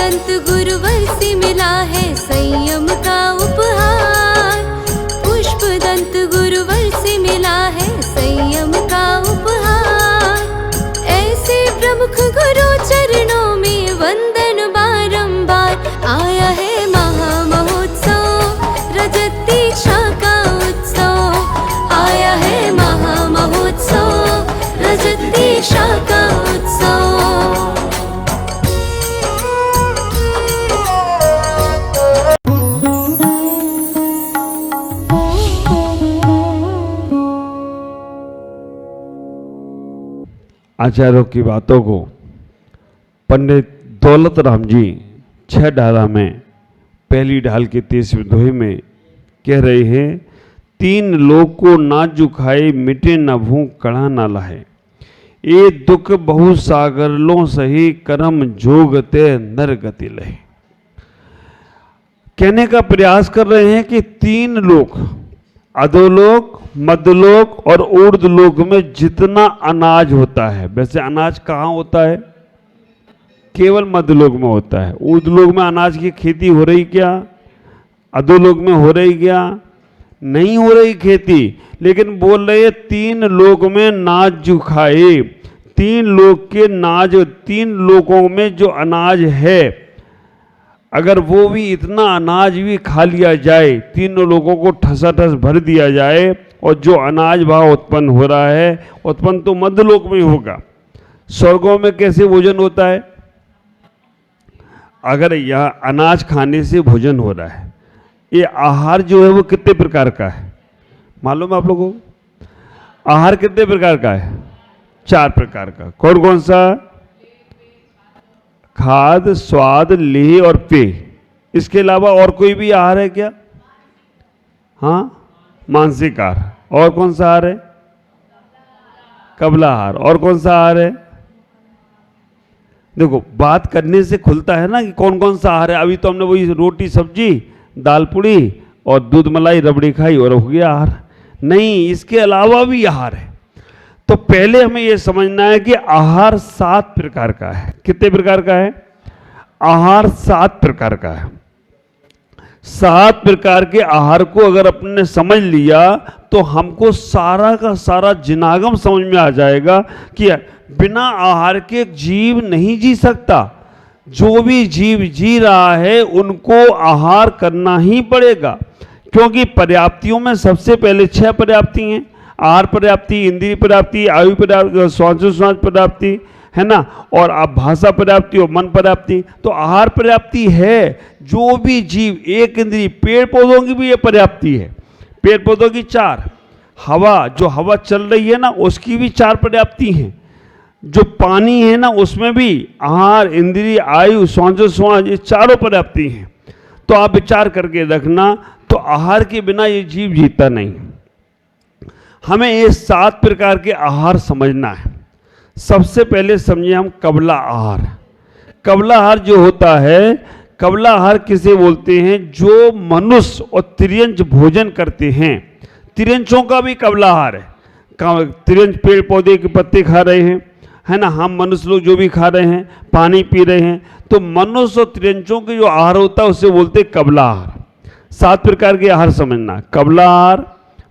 पुष्पदंत गुरुवर से मिला है संयम का उपहार। पुष्पदंत गुरुवर से मिला है संयम का उपहार। ऐसे प्रमुख गुरु चरणों में वंदन बारंबार। आया है महामहोत्सव रजत दीक्षा का उत्सव। आया है महामहोत्सव रजत दीक्षा का उत्सव। आचार्यों की बातों को पंडित दौलत राम जी 6 ढाला में पहली ढाल के 30वें दोहे में कह रहे हैं, 3 लोग को ना जुखाए मिटे न भूख कड़ा ना लाहे। ये दुख बहु सागर लो सही कर्म जोगते नर गति लहे। कहने का प्रयास कर रहे हैं कि 3 लोक, अधोलोक, मध्यलोक और ऊर्ध्वलोक में जितना अनाज होता है, वैसे अनाज कहाँ होता है? केवल मध्यलोक में होता है। ऊर्ध्वलोक में अनाज की खेती हो रही क्या? अधोलोक में हो रही क्या? नहीं हो रही खेती। लेकिन बोल रहे 3 लोक में नाज जुखाए। 3 लोक के नाज, 3 लोकों में जो अनाज है, अगर वो भी इतना अनाज भी खा लिया जाए, 3 लोगों को ठसाठस भर दिया जाए, और जो अनाज भाव उत्पन्न हो रहा है, उत्पन्न तो मध्यलोक में ही होगा। स्वर्गों में कैसे भोजन होता है? अगर यह अनाज खाने से भोजन हो रहा है, ये आहार जो है वो कितने प्रकार का है मालूम है आप लोगों को? आहार कितने प्रकार का है? 4 प्रकार का। कौन कौन सा? खाद, स्वाद, लेह और पेय। इसके अलावा और कोई भी आहार है क्या? हाँ, मानसिक आहार। और कौन सा आहार है? कबला आहार। और कौन सा आहार है? देखो, बात करने से खुलता है ना कि कौन कौन सा आहार है। अभी तो हमने वही रोटी सब्जी, दाल पूड़ी और दूध मलाई रबड़ी खाई और हो गया आहार। नहीं, इसके अलावा भी आहार है। तो पहले हमें यह समझना है कि आहार 7 प्रकार का है। कितने प्रकार का है? आहार 7 प्रकार का है। 7 प्रकार के आहार को अगर अपने समझ लिया तो हमको सारा का सारा जिनागम समझ में आ जाएगा कि बिना आहार के जीव नहीं जी सकता। जो भी जीव जी रहा है उनको आहार करना ही पड़ेगा, क्योंकि पर्याप्तियों में सबसे पहले 6 पर्याप्ति हैं। आहार पर्याप्ति, इंद्रिय पर्याप्ति, आयु पर्याप्ति, श्वासोच्छ्वास पर्याप्ति, है ना, और आप भाषा पर्याप्ति और मन पर्याप्ति। तो आहार पर्याप्ति है। जो भी जीव, एक इंद्रिय, पेड़ पौधों की भी ये पर्याप्ति है। पेड़ पौधों की 4, हवा, जो हवा चल रही है ना उसकी भी 4 पर्याप्ति हैं। जो पानी है ना उसमें भी आहार, इंद्रिय, आयु, श्वासोच्छ्वास, ये चारों पर्याप्ति हैं। तो आप विचार करके रखना, तो आहार के बिना ये जीव जीता नहीं। हमें ये 7 प्रकार के आहार समझना है। सबसे पहले समझिए हम कबला आहार। कबला आहार जो होता है, कबला आहार किसे बोलते हैं? जो मनुष्य और तिर्यंच भोजन करते हैं। तिर्यंचों का भी कबला आहार है। तिर्यंच पेड़ पौधे के पत्ते खा रहे हैं, है ना, हम मनुष्य लोग जो भी खा रहे हैं, पानी पी रहे हैं, तो मनुष्य और तिर्यंचों के जो आहार होता है उसे बोलते हैं कबला आहार। 7 प्रकार के आहार समझना। कबला आहार,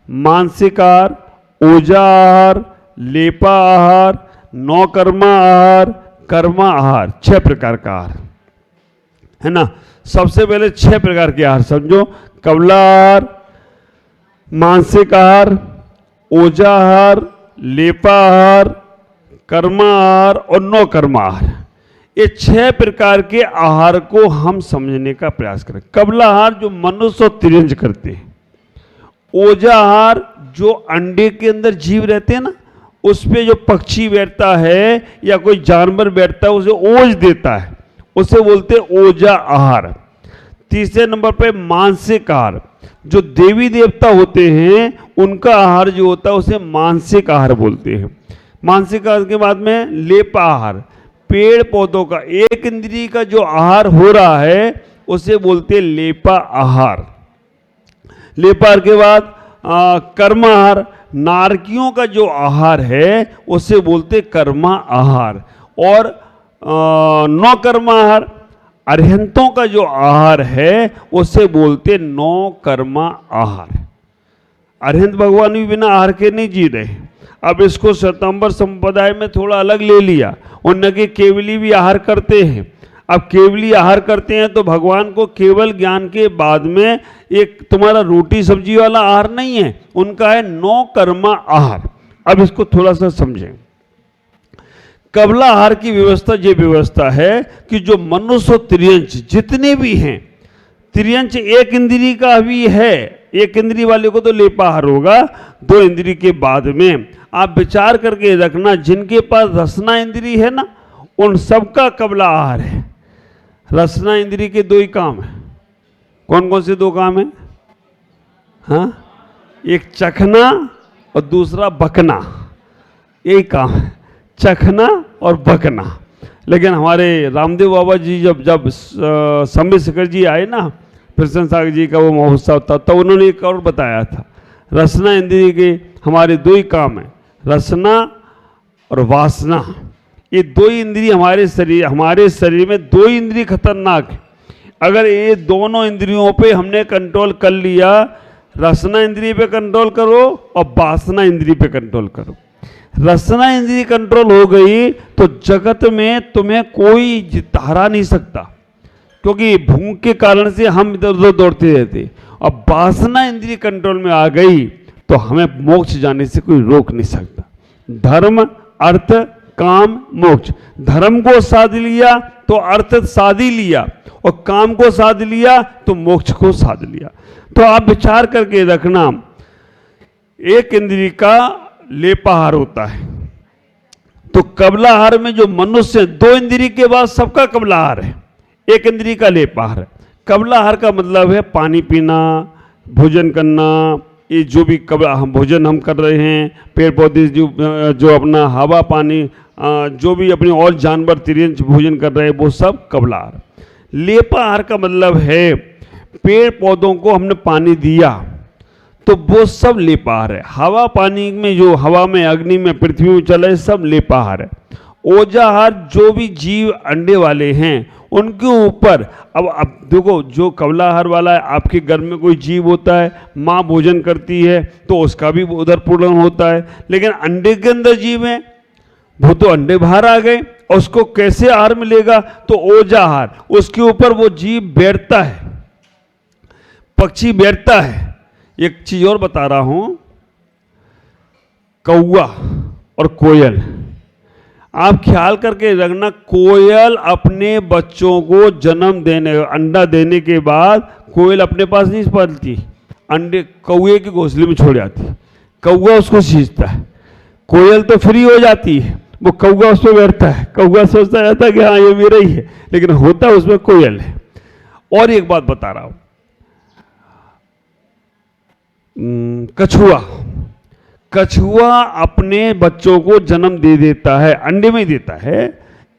मानसिक आहार, ओजा आहार, लेपा आहार, नौकर्मा आहार, कर्मा आहार। 6 प्रकार का आहार है ना। सबसे पहले 6 प्रकार के आहार समझो। कबला आहार, मानसिक आहार, ओजा आहार, लेपा आहार, कर्मा आहार और नौकर्मा आहार। ये 6 प्रकार के आहार को हम समझने का प्रयास करें। कबला आहार जो मनुष्य और तिर्यंच करते हैं। ओजा आहार जो अंडे के अंदर जीव रहते हैं ना, उस पे जो पक्षी बैठता है या कोई जानवर बैठता है उसे ओज देता है, उसे बोलते हैं ओजा आहार। तीसरे नंबर पे मानसिक आहार, जो देवी देवता होते हैं उनका आहार जो होता है उसे मानसिक आहार बोलते हैं। मानसिक आहार के बाद में लेपा आहार, पेड़ पौधों का, एक इंद्रिय का जो आहार हो रहा है उसे बोलते हैं लेपा आहार। लेपा आहार के बाद कर्म आहार, नारकियों का जो आहार है उसे बोलते कर्मा आहार। और नौकर्मा आहार, अरहंतों का जो आहार है उसे बोलते 9 कर्मा आहार। अरहंत भगवान भी बिना आहार के नहीं जी रहे। अब इसको श्वेतांबर संप्रदाय में थोड़ा अलग ले लिया, उनके केवली भी आहार करते हैं। अब केवली आहार करते हैं तो भगवान को केवल ज्ञान के बाद में एक तुम्हारा रोटी सब्जी वाला आहार नहीं है, उनका है 9 कर्मा आहार। अब इसको थोड़ा सा समझें। कबला आहार की व्यवस्था ये व्यवस्था है कि जो मनुष्य और त्रियंच जितने भी हैं, त्रियंच एक इंद्री का भी है, एक इंद्री वाले को तो लेपाहार होगा, 2 इंद्री के बाद में आप विचार करके रखना, जिनके पास रसना इंद्री है ना, उन सबका कबला आहार है। रसना इंद्री के 2 ही काम है। कौन कौन से 2 काम है? हाँ, एक चखना और दूसरा बकना, यही काम है, चखना और बकना। लेकिन हमारे रामदेव बाबा जी जब सम्य शिखर जी आए ना, प्रसन्न सागर जी का वो महोत्सव था, तो उन्होंने एक और बताया था, रसना इंद्रिय के हमारे 2 ही काम है, रसना और वासना। ये 2 इंद्रिय हमारे शरीर में 2 इंद्रिय खतरनाक है। अगर ये दोनों इंद्रियों पे हमने कंट्रोल कर लिया, रसना इंद्रिय पे कंट्रोल करो और वासना इंद्रिय पे कंट्रोल करो। रसना इंद्रिय कंट्रोल हो गई तो जगत में तुम्हें कोई हरा नहीं सकता, क्योंकि भूख के कारण से हम इधर उधर दौड़ते रहते। अब वासना इंद्रिय कंट्रोल में आ गई तो हमें मोक्ष जाने से कोई रोक नहीं सकता। धर्म अर्थ काम मोक्ष, धर्म को साध लिया तो अर्थ साध ही लिया, और काम को साध लिया तो मोक्ष को साध लिया। तो आप विचार करके रखना, एक इंद्रिय का लेपाहार होता है, तो कबलाहार में जो मनुष्य 2 इंद्रिय के बाद सबका कबलाहार है, एक इंद्रिय का लेपाहार है। कबलाहार का मतलब है पानी पीना, भोजन करना, ये जो भी हम भोजन हम कर रहे हैं, पेड़ पौधे जो अपना हवा पानी, जो भी अपने और जानवर तिरंज भोजन कर रहे हैं, वो सब कबलाहार। लेपाहार का मतलब है पेड़ पौधों को हमने पानी दिया तो वो सब लेपाहार है। हवा पानी में, जो हवा में, अग्नि में, पृथ्वी में चले, सब लेपाहार है। ओजाहार जो भी जीव अंडे वाले हैं उनके ऊपर, अब देखो, जो कबलाहार वाला है, आपके घर में कोई जीव होता है, माँ भोजन करती है तो उसका भी उधर पूर्ण होता है। लेकिन अंडे के अंदर जीव है, वो तो अंडे बाहर आ गए, और उसको कैसे आहार मिलेगा? तो ओजाहार, उसके ऊपर वो जीव बैठता है, पक्षी बैठता है। एक चीज और बता रहा हूं, कौवा और कोयल, आप ख्याल करके रखना, कोयल अपने बच्चों को जन्म देने, अंडा देने के बाद कोयल अपने पास नहीं पालती, अंडे कौवे के घोंसले में छोड़ जाती। कौवा उसको सींचता है, कोयल तो फ्री हो जाती है, वो कौवा उस पर बैठता है। कौवा सोचता रहता है कि हाँ ये मेरा ही है, लेकिन होता उसमें कोयल है। और एक बात बता रहा हूं, कछुआ अपने बच्चों को जन्म दे देता है, अंडे में देता है,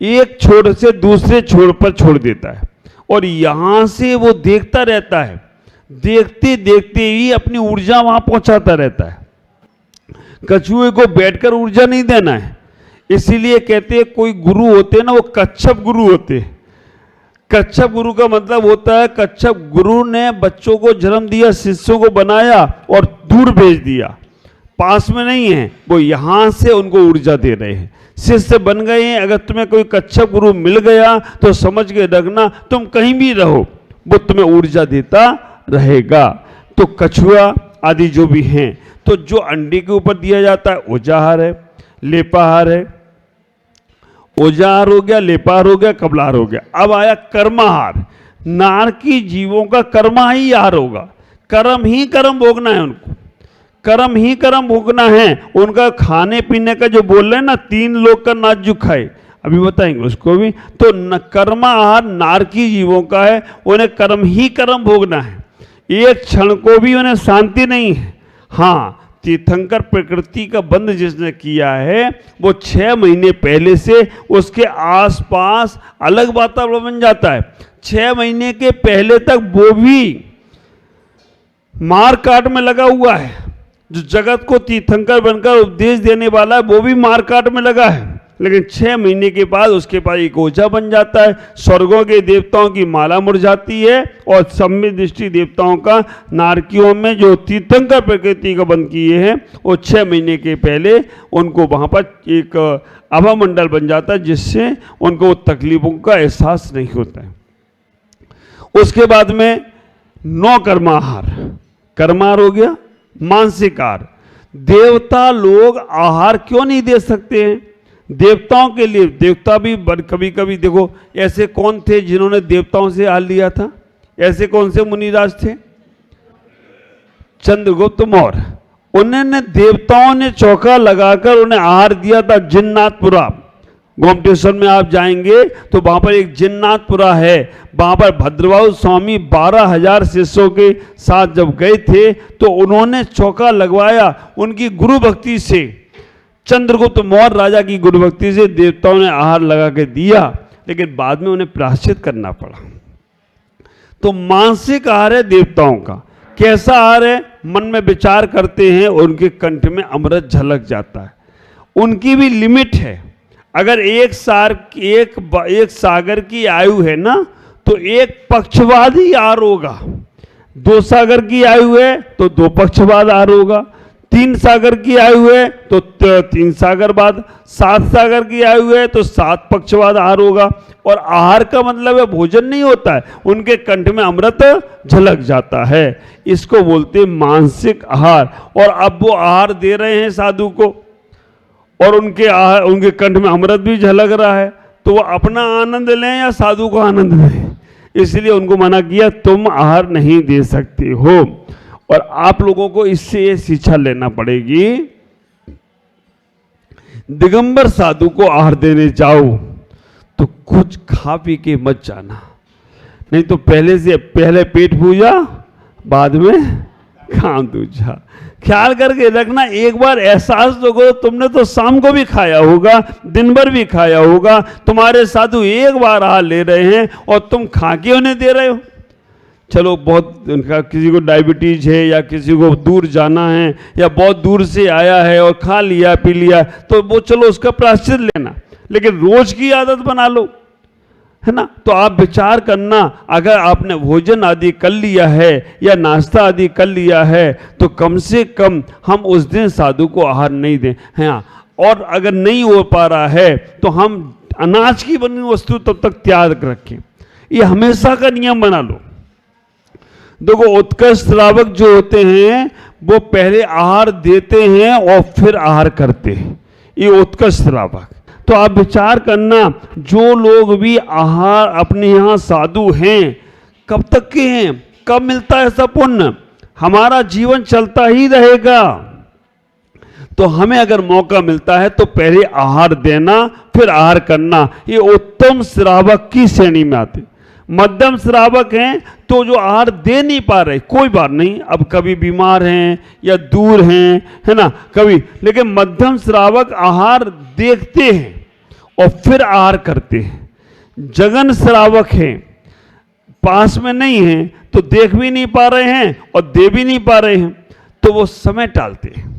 एक छोर से दूसरे छोर पर छोड़ देता है, और यहां से वो देखता रहता है, देखते देखते ही अपनी ऊर्जा वहां पहुंचाता रहता है। कछुए को बैठकर ऊर्जा नहीं देना है, इसीलिए कहते हैं कोई गुरु होते हैं ना, वो कच्छप गुरु होते हैं। कच्छप गुरु का मतलब होता है, कच्छप गुरु ने बच्चों को जन्म दिया, शिष्यों को बनाया और दूर भेज दिया, पास में नहीं है, वो यहां से उनको ऊर्जा दे रहे हैं, शिष्य बन गए हैं। अगर तुम्हें कोई कच्छप गुरु मिल गया तो समझ के रखना, तुम कहीं भी रहो वो तुम्हें ऊर्जा देता रहेगा। तो कछुआ आदि जो भी हैं, तो जो अंडे के ऊपर दिया जाता है ओजाहार है, लेपाहार है। ओजाहार हो गया, लेपाहार हो गया, कबलाहार हो गया। अब आया कर्माहार। नारकी जीवों का कर्मा ही आहार होगा, कर्म ही कर्म भोगना है उनको, कर्म ही कर्म भोगना है उनका। खाने पीने का जो बोल रहे हैं ना, 3 लोग का नाजुक खाए, अभी बताएंगे उसको भी। तो कर्मा आहार नारकी जीवों का है, उन्हें कर्म ही कर्म भोगना है, एक क्षण को भी उन्हें शांति नहीं है। हाँ, तीर्थंकर प्रकृति का बंध जिसने किया है, वो 6 महीने पहले से उसके आसपास अलग वातावरण बन जाता है। 6 महीने के पहले तक वो भी मार काट में लगा हुआ है। जो जगत को तीर्थंकर बनकर उपदेश देने वाला है, वो भी मार काट में लगा है। लेकिन 6 महीने के बाद उसके पास एक ओझा बन जाता है। स्वर्गों के देवताओं की माला मुरझाती है और सम्मित दृष्टि देवताओं का नारकियों में जो तीर्थंकर प्रकृति का बंद किए हैं वो 6 महीने के पहले उनको वहाँ पर एक आभा मंडल बन जाता है, जिससे उनको तकलीफों का एहसास नहीं होता है। उसके बाद में 9 कर्माहार, कर्माहार हो गया, मानसिक आहार। देवता लोग आहार क्यों नहीं दे सकते हैं? देवताओं के लिए, देवता भी कभी कभी देखो, ऐसे कौन थे जिन्होंने देवताओं से आहार लिया था? ऐसे कौन से मुनिराज थे? चंद्रगुप्त मौर्य। उन्होंने देवताओं ने चौका लगाकर उन्हें आहार दिया था। जिन्नाथपुरा, गोमटेश्वर में आप जाएंगे तो वहां पर एक जिन्नाथपुरा है, वहां पर भद्रबाहु स्वामी 12,000 शिष्यों के साथ जब गए थे तो उन्होंने चौका लगवाया। उनकी गुरु भक्ति से, चंद्रगुप्त मौर्य राजा की गुरु भक्ति से देवताओं ने आहार लगा के दिया, लेकिन बाद में उन्हें प्रायश्चित करना पड़ा। तो मानसिक आहार है देवताओं का। कैसा आहार है? मन में विचार करते हैं और उनके कंठ में अमृत झलक जाता है। उनकी भी लिमिट है। अगर एक सागर की आयु है ना, तो एक पक्षवाद ही आहार होगा। 2 सागर की आयु है तो 2 पक्षवाद आहार होगा। 3 सागर की आयु है तो 3 सागर बाद। 7 सागर की आयु है तो 7 पक्षवाद आहार होगा। और आहार का मतलब है भोजन नहीं होता है, उनके कंठ में अमृत झलक जाता है। इसको बोलते हैं मानसिक आहार। और अब वो आहार दे रहे हैं साधु को और उनके कंठ में अमृत भी झलक रहा है, तो वो अपना आनंद लें या साधु को आनंद दें? इसलिए उनको मना किया, तुम आहार नहीं दे सकते हो। और आप लोगों को इससे ये शिक्षा लेना पड़ेगी, दिगंबर साधु को आहार देने जाओ तो कुछ खा पी के मत जाना, नहीं तो पहले पेट पूजा बाद में काम दूजा। ख्याल करके रखना, एक बार एहसास तो करो, तुमने तो शाम को भी खाया होगा, दिन भर भी खाया होगा, तुम्हारे साधु एक बार आहार ले रहे हैं और तुम खा के उन्हें दे रहे हो। चलो बहुत उनका किसी को डायबिटीज है या किसी को दूर जाना है या बहुत दूर से आया है और खा लिया पी लिया, तो वो चलो उसका प्रायश्चित लेना, लेकिन रोज की आदत बना लो, है ना? तो आप विचार करना, अगर आपने भोजन आदि कर लिया है या नाश्ता आदि कर लिया है तो कम से कम हम उस दिन साधु को आहार नहीं दें। हाँ, और अगर नहीं हो पा रहा है तो हम अनाज की बनी वस्तु तब तक त्याग रखें। ये हमेशा का नियम बना लो। देखो, उत्कृष्ट श्रावक जो होते हैं वो पहले आहार देते हैं और फिर आहार करते हैं, ये उत्कृष्ट श्रावक। तो आप विचार करना, जो लोग भी आहार अपने यहाँ साधु हैं, कब तक के हैं? कब मिलता है सब पुण्य? हमारा जीवन चलता ही रहेगा। तो हमें अगर मौका मिलता है तो पहले आहार देना फिर आहार करना, ये उत्तम श्रावक की श्रेणी में आते। मध्यम श्रावक हैं तो जो आहार दे नहीं पा रहे, कोई बात नहीं, अब कभी बीमार हैं या दूर हैं, है ना, कभी, लेकिन मध्यम श्रावक आहार देखते हैं और फिर आहार करते हैं। जगन श्रावक हैं, पास में नहीं हैं तो देख भी नहीं पा रहे हैं और दे भी नहीं पा रहे हैं, तो वो समय टालते हैं।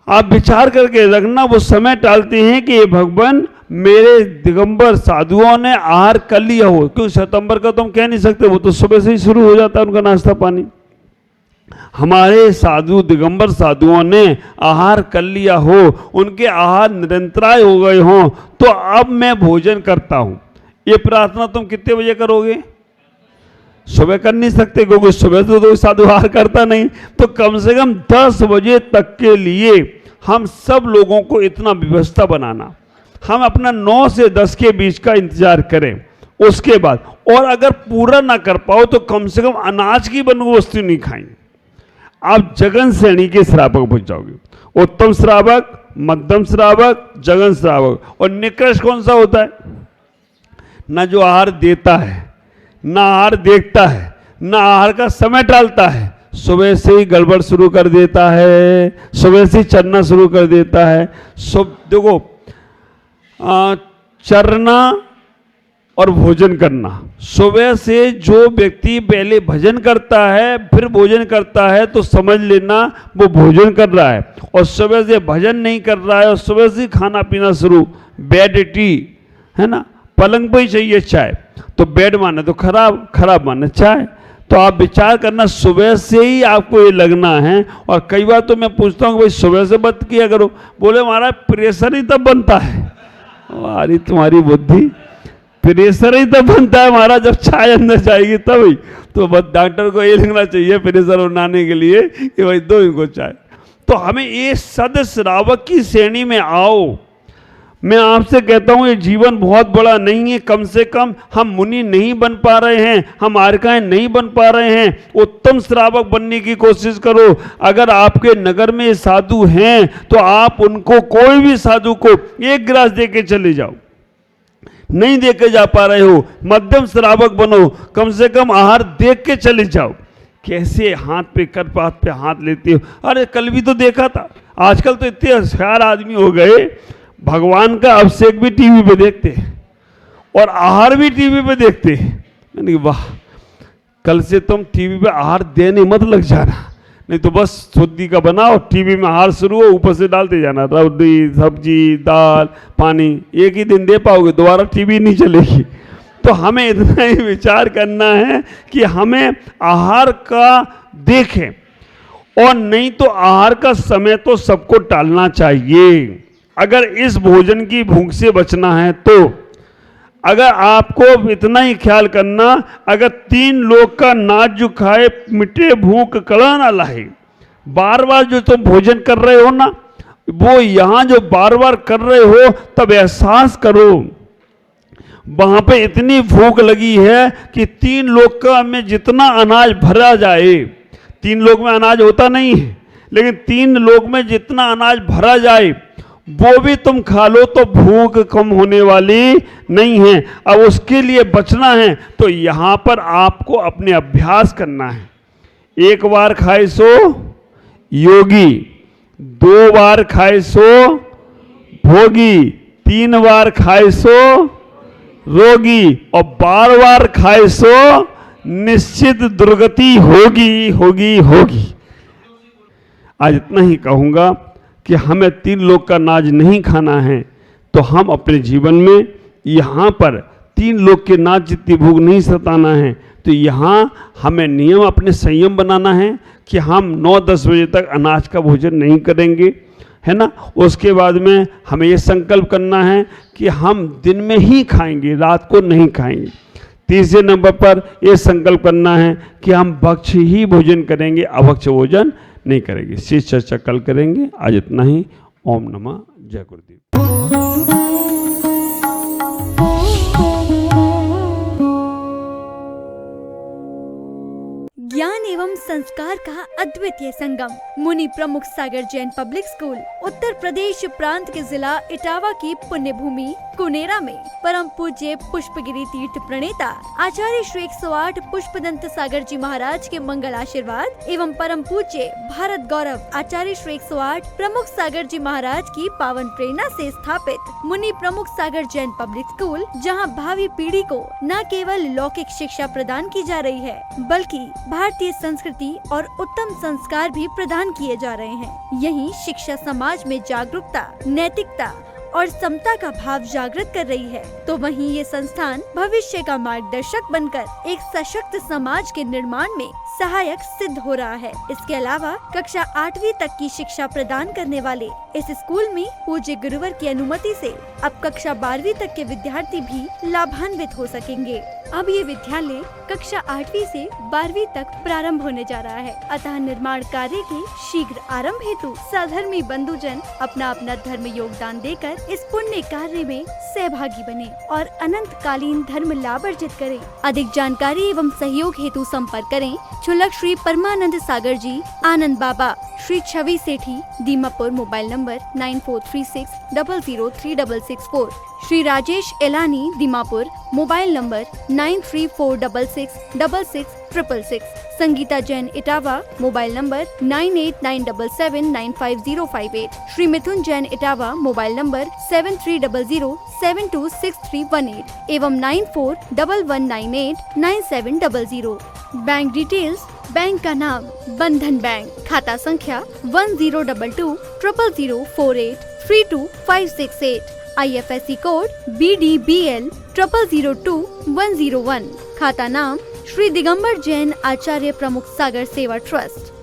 आप विचार करके रखना, वो समय टालते हैं कि ये भगवान मेरे दिगंबर साधुओं ने आहार कर लिया हो, क्योंकि सितंबर का तो हम कह नहीं सकते, वो तो सुबह से ही शुरू हो जाता है उनका नाश्ता पानी। हमारे साधु दिगंबर साधुओं ने आहार कर लिया हो, उनके आहार निरंतराय हो गए हों, तो अब मैं भोजन करता हूं। ये प्रार्थना तुम कितने बजे करोगे? सुबह कर नहीं सकते, क्योंकि सुबह तो साधु आहार करता नहीं। तो कम से कम 10 बजे तक के लिए हम सब लोगों को इतना व्यवस्था बनाना, हम अपना 9 से 10 के बीच का इंतजार करें। उसके बाद, और अगर पूरा ना कर पाओ तो कम से कम अनाज की बनी वस्तु नहीं खाएंगे। आप जगन श्रेणी के श्रावक बन जाओगे। उत्तम श्रावक, मध्यम श्रावक, जगन श्रावक। और निकृष्ट कौन सा होता है? ना जो आहार देता है, ना आहार देखता है, ना आहार का समय टालता है, सुबह से ही गड़बड़ शुरू कर देता है, सुबह से ही चरना शुरू कर देता है। सब देखो, चरना और भोजन करना। सुबह से जो व्यक्ति पहले भजन करता है फिर भोजन करता है तो समझ लेना वो भोजन कर रहा है, और सुबह से भजन नहीं कर रहा है और सुबह से खाना पीना शुरू, बेड टी है ना, पलंग पे ही चाहिए चाय, तो बेड माने तो खराब, खराब माने चाय। तो आप विचार करना, सुबह से ही आपको ये लगना है। और कई बार तो मैं पूछता हूँ भाई सुबह से मत किया करो, बोले हमारा प्रेशर ही तब बनता है। अरे तुम्हारी बुद्धि, प्रेशर ही तब बनता है हमारा जब चाय अंदर जाएगी तभी। तो बस डॉक्टर को ये लिखना चाहिए प्रेशर बनाने के लिए कि भाई दो इनको चाय। तो हमें ये सद श्रावक की श्रेणी में आओ। मैं आपसे कहता हूँ ये जीवन बहुत बड़ा नहीं है, कम से कम हम मुनि नहीं बन पा रहे हैं, हम आर्काएं नहीं बन पा रहे हैं, उत्तम श्रावक बनने की कोशिश करो। अगर आपके नगर में साधु हैं तो आप उनको, कोई भी साधु को एक गिलास दे के चले जाओ। नहीं देके जा पा रहे हो, मध्यम श्रावक बनो, कम से कम आहार देख के चले जाओ। कैसे हाथ पे कर पात पे हाथ लेते हो। अरे कल भी तो देखा था, आजकल तो इतने होशियार आदमी हो गए, भगवान का अभिषेक भी टीवी पे देखते हैं और आहार भी टीवी पे देखते हैं। मैंने वाह, कल से तुम टीवी पे आहार देने मत लग जाना, नहीं तो बस शुद्धि का बनाओ, टीवी में आहार शुरू हो, ऊपर से डालते जाना, रोटी सब्जी दाल पानी, एक ही दिन दे पाओगे, दोबारा टीवी नहीं चलेगी। तो हमें इतना ही विचार करना है कि हमें आहार का देखें, और नहीं तो आहार का समय तो सबको टालना चाहिए। अगर इस भोजन की भूख से बचना है तो अगर आपको इतना ही ख्याल करना, अगर 3 लोग का नाच जो खाए मिटे भूख कड़ा ना लाए। बार बार जो तुम भोजन कर रहे हो ना, वो यहाँ जो बार बार कर रहे हो तब एहसास करो वहाँ पे इतनी भूख लगी है कि 3 लोग का में जितना अनाज भरा जाए, 3 लोग में अनाज होता नहीं है, लेकिन 3 लोग में जितना अनाज भरा जाए वो भी तुम खा लो तो भूख कम होने वाली नहीं है। अब उसके लिए बचना है तो यहाँ पर आपको अपने अभ्यास करना है। 1 बार खाए सो योगी, 2 बार खाए सो भोगी, 3 बार खाए सो रोगी, और 12 बार खाए सो निश्चित दुर्गति होगी होगी होगी। आज इतना ही कहूँगा कि हमें 3 लोग का नाज नहीं खाना है, तो हम अपने जीवन में यहाँ पर 3 लोग के नाज जितनी भूख नहीं सताना है। तो यहाँ हमें नियम अपने संयम बनाना है कि हम 9-10 बजे तक अनाज का भोजन नहीं करेंगे, है ना। उसके बाद में हमें ये संकल्प करना है कि हम दिन में ही खाएंगे, रात को नहीं खाएंगे। तीसरे नंबर पर यह संकल्प करना है कि हम भक्ष्य ही भोजन करेंगे, अभक्ष्य भोजन नहीं करेंगे। शेष चर्चा कल करेंगे। आज इतना ही। ओम नमः। जय गुरुदेव। ज्ञान एवं संस्कार का अद्वितीय संगम, मुनि प्रमुख सागर जैन पब्लिक स्कूल उत्तर प्रदेश प्रांत के जिला इटावा की पुण्य भूमि कुनेरा में परम पूज्य पुष्पगिरी तीर्थ प्रणेता आचार्य श्री 108 पुष्पदंत सागर जी महाराज के मंगल आशीर्वाद एवं परम पूज्य भारत गौरव आचार्य श्री 108 प्रमुख सागर जी महाराज की पावन प्रेरणा से स्थापित मुनि प्रमुख सागर जैन पब्लिक स्कूल, जहां भावी पीढ़ी को न केवल लौकिक शिक्षा प्रदान की जा रही है, बल्कि भारतीय संस्कृति और उत्तम संस्कार भी प्रदान किए जा रहे हैं। यही शिक्षा समाज में जागरूकता, नैतिकता और समता का भाव जागृत कर रही है, तो वहीं ये संस्थान भविष्य का मार्गदर्शक बनकर एक सशक्त समाज के निर्माण में सहायक सिद्ध हो रहा है। इसके अलावा कक्षा 8वीं तक की शिक्षा प्रदान करने वाले इस स्कूल में पूज्य गुरुवर की अनुमति से अब कक्षा 12वीं तक के विद्यार्थी भी लाभान्वित हो सकेंगे। अब ये विद्यालय कक्षा 8वीं से 12वीं तक प्रारंभ होने जा रहा है, अतः निर्माण कार्य के शीघ्र आरंभ हेतु सधर्मी बंधुजन अपना अपना धर्म योगदान देकर इस पुण्य कार्य में सहभागी बने और अनंत कालीन धर्म लाभ अर्जित करें। अधिक जानकारी एवं सहयोग हेतु संपर्क करें छुलक श्री परमानंद सागर जी, आनंद बाबा, Shri Chhavi Sethi, Dimapur, mobile number 9436003664, Shri Rajesh Elani, Dimapur, mobile number 934666 966666 Sangeeta Jain Etawah mobile number 9897795058, Shri Mithun Jain Etawah mobile number 7300726318 एवं 9411989700। बैंक डिटेल्स, बैंक का नाम बंधन बैंक, खाता संख्या 1022000048325568, IFSC कोड BDBL 002101, खाता नाम श्री दिगंबर जैन आचार्य प्रमुख सागर सेवा ट्रस्ट।